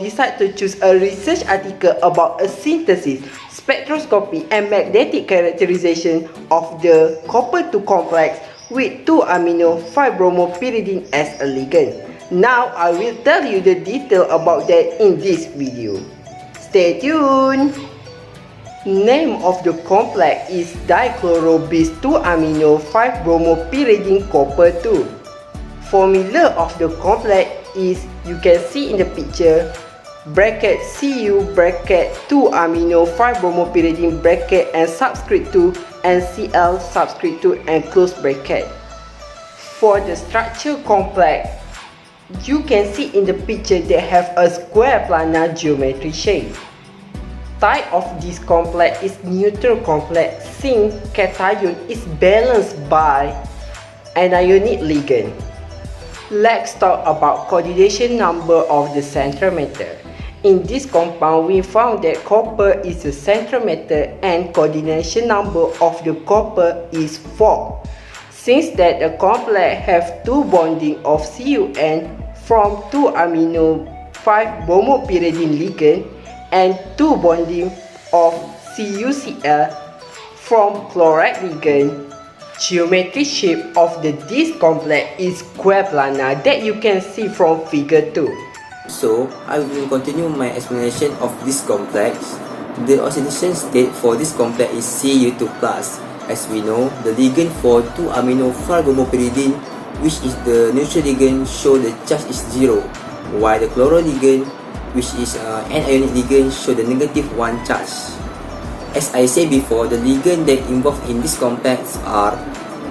decide to choose a research article about a synthesis, spectroscopy and magnetic characterization of the copper-2 complex with 2-amino-5-bromopyridine as a ligand. Now I will tell you the detail about that in this video. Stay tuned! Name of the complex is dichloro-bis 2-amino-5-bromopyridine copper-2. Formula of the complex is, you can see in the picture, bracket Cu bracket 2-amino-5-bromopyridine bracket and subscript 2 and Cl subscript 2 and close bracket. For the structure complex, you can see in the picture they have a square planar geometry shape. Type of this complex is neutral complex since cation is balanced by anionic ligand. Let's talk about coordination number of the centrometer. In this compound, we found that copper is a centrometer and coordination number of the copper is 4. Since that the complex have two bonding of CuN from 2-amino-5-bromopyridine ligand and two bonding of CuCl from chloride ligand. Geometry shape of the disk complex is square planar that you can see from figure 2. So, I will continue my explanation of this complex. The oxidation state for this complex is Cu2+. As we know, the ligand for 2-amino-5-bromopyridine, which is the neutral ligand, show the charge is 0, while the chloro ligand, which is anionic ligand, show the negative 1 charge. As I said before, the ligand that involved in this complex are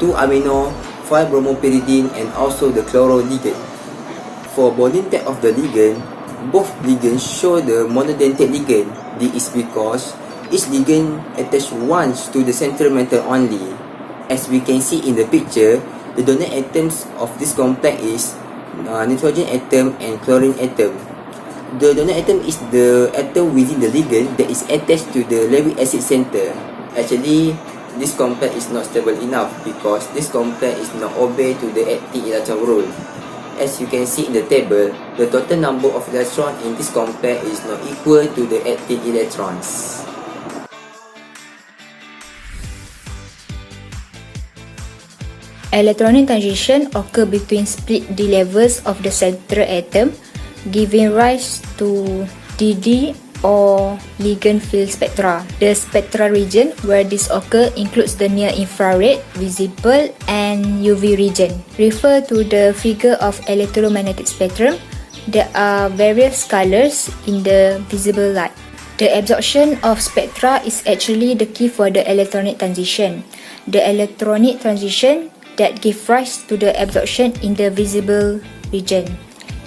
2-amino-5-bromopyridine and also the chloro ligand. For bonding type of the ligand, both ligands show the monodentate ligand. This is because each ligand attach once to the centrometer only. As we can see in the picture, the donor atoms of this complex is nitrogen atom and chlorine atom. The donor atom is the atom within the ligand that is attached to the Lewis acid center. Actually, this complex is not stable enough because this complex is not obey to the active electron rule. As you can see in the table, the total number of electrons in this complex is not equal to the active electrons. Electronic transition occur between split d levels of the central atom, giving rise to DD or ligand field spectra. The spectral region where this occur includes the near infrared, visible and UV region. Refer to the figure of electromagnetic spectrum. There are various colors in the visible light. The absorption of spectra is actually the key for the electronic transition. The electronic transition that give rise to the absorption in the visible region.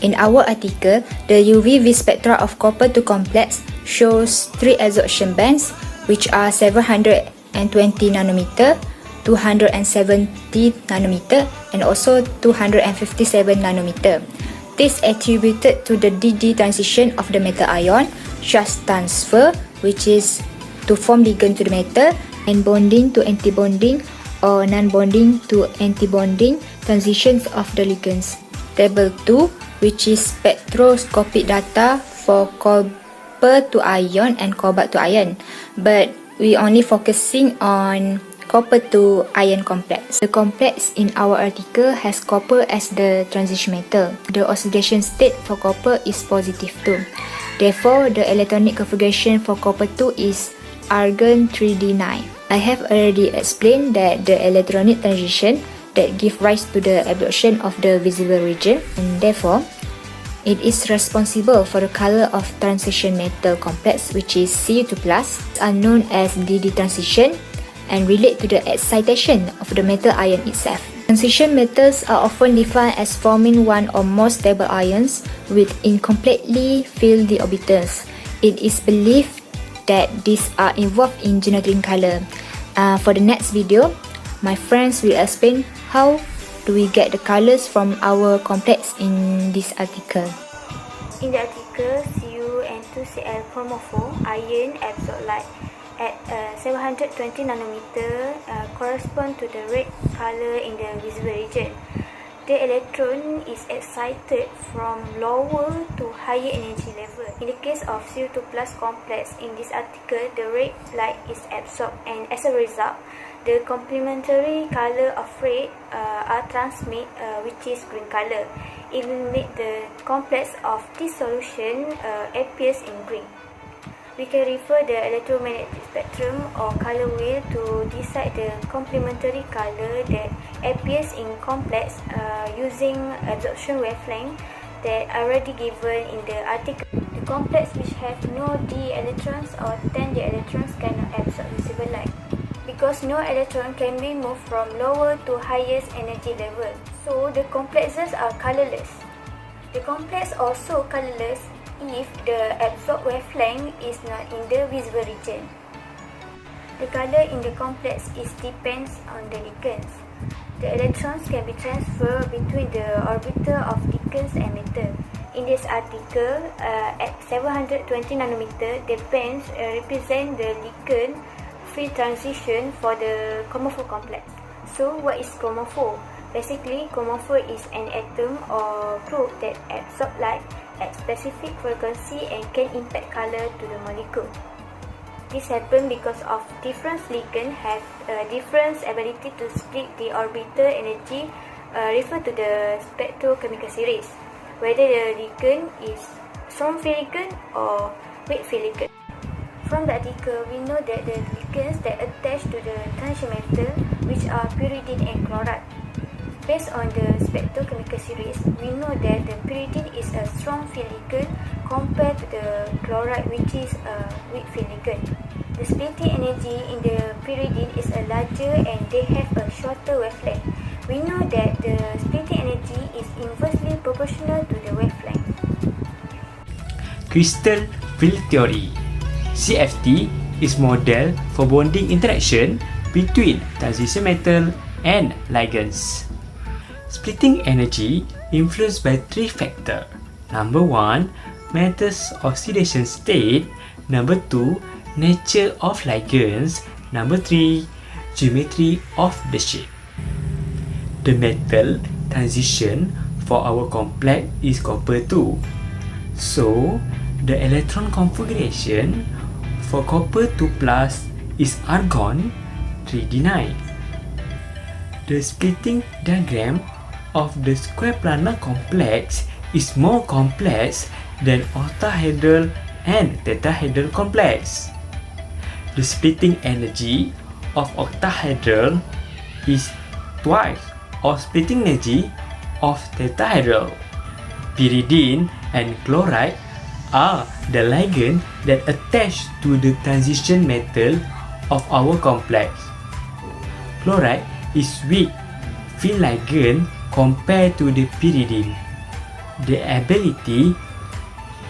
In our article, the UV-V spectra of copper-2 complex shows 3 absorption bands, which are 720 nanometer, 270 nanometer, and also 257 nanometer. This attributed to the DD transition of the metal ion, charge transfer, which is to form ligand to the metal, and bonding to antibonding or non-bonding to antibonding transitions of the ligands. Table 2, which is spectroscopic data for copper to ion and cobalt to ion, but we only focusing on copper to ion complex. The complex in our article has copper as the transition metal. The oxidation state for copper is positive 2. Therefore, the electronic configuration for copper 2 is argon 3d9. I have already explained that the electronic transition that give rise to the absorption of the visible region, and therefore it is responsible for the color of transition metal complex, which is Cu2+, are known as DD transition and relate to the excitation of the metal ion itself. Transition metals are often defined as forming one or more stable ions with incompletely filled d orbitals. It is believed that these are involved in generating color. For the next video, my friends will explain how do we get the colors from our complex in this article. In the article, Cu and 2Cl chromophore ion absorb light at 720 nanometer correspond to the red color in the visible region. the electron is excited from lower to higher energy level. In the case of CO2 plus complex, in this article, the red light is absorbed, and as a result, the complementary color of red are transmit, which is green color. It will make the complex of this solution appears in green. We can refer the electromagnetic spectrum or color wheel to decide the complementary color that appears in complex using absorption wavelength that are already given in the article. The complex which have no d electrons or 10 d electrons cannot absorb visible light, because no electron can be moved from lower to highest energy level. So the complexes are colorless. The complex also colorless if the absorbed wavelength is not in the visible region. The color in the complex depends on the ligands. The electrons can be transferred between the orbital of ligands and metal. In this article, at 720 nanometer, the bands represent the ligand field transition for the chromophore complex. So, what is chromophore? Basically, chromophore is an atom or group that absorbs light at specific frequency and can impact color to the molecule. This happens because of different ligands have different ability to split the orbital energy referred to the spectrochemical series, whether the ligand is strong field ligand or weak field ligand. From the article, we know that the ligands that attach to the transition metal, which are pyridine and chloride. Based on the spectrochemical series, we know that the pyridine is a strong field ligand compared to the chloride, which is a weak field ligand. The splitting energy in the pyridine is a larger and they have a shorter wavelength. We know that the splitting energy is inversely proportional to the wavelength. Crystal field theory. CFT is model for bonding interaction between transition metal and ligands. Splitting energy influenced by three factors. Number 1, metal's oxidation state. Number 2, nature of ligands. Number 3, geometry of the shape. The metal transition for our complex is copper 2. So, the electron configuration for copper 2 plus is argon 3d9. The splitting diagram of the square planar complex is more complex than octahedral and tetrahedral complex. The splitting energy of octahedral is twice of splitting energy of tetrahedral. Pyridine and chloride are the ligand that attach to the transition metal of our complex. Chloride is weak field ligand compared to the pyridine. The ability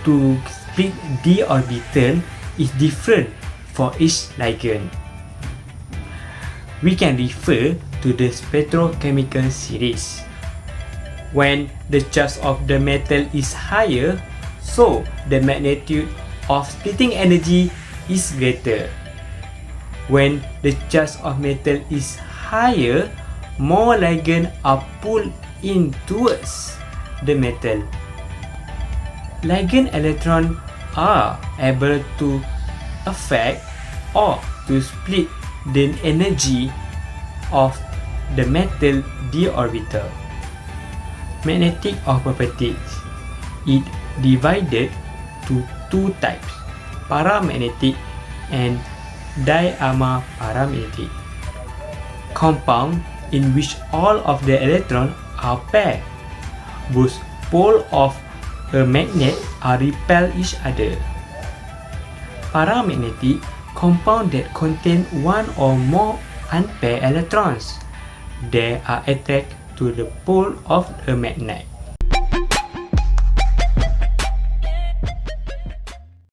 to split d orbital is different for each ligand. We can refer to the spectrochemical series. When the charge of the metal is higher, so the magnitude of splitting energy is greater. When the charge of metal is higher, more ligands are pulled in towards the metal. Ligand electrons are able to affect or to split the energy of the metal d orbital. Magnetic properties. It divided to two types, paramagnetic and diamagnetic paramagnetic. Compound in which all of the electrons are paired. Both poles of a magnet are repel each other. Paramagnetic compound that contain one or more unpaired electrons. They are attracted to the pole of a magnet.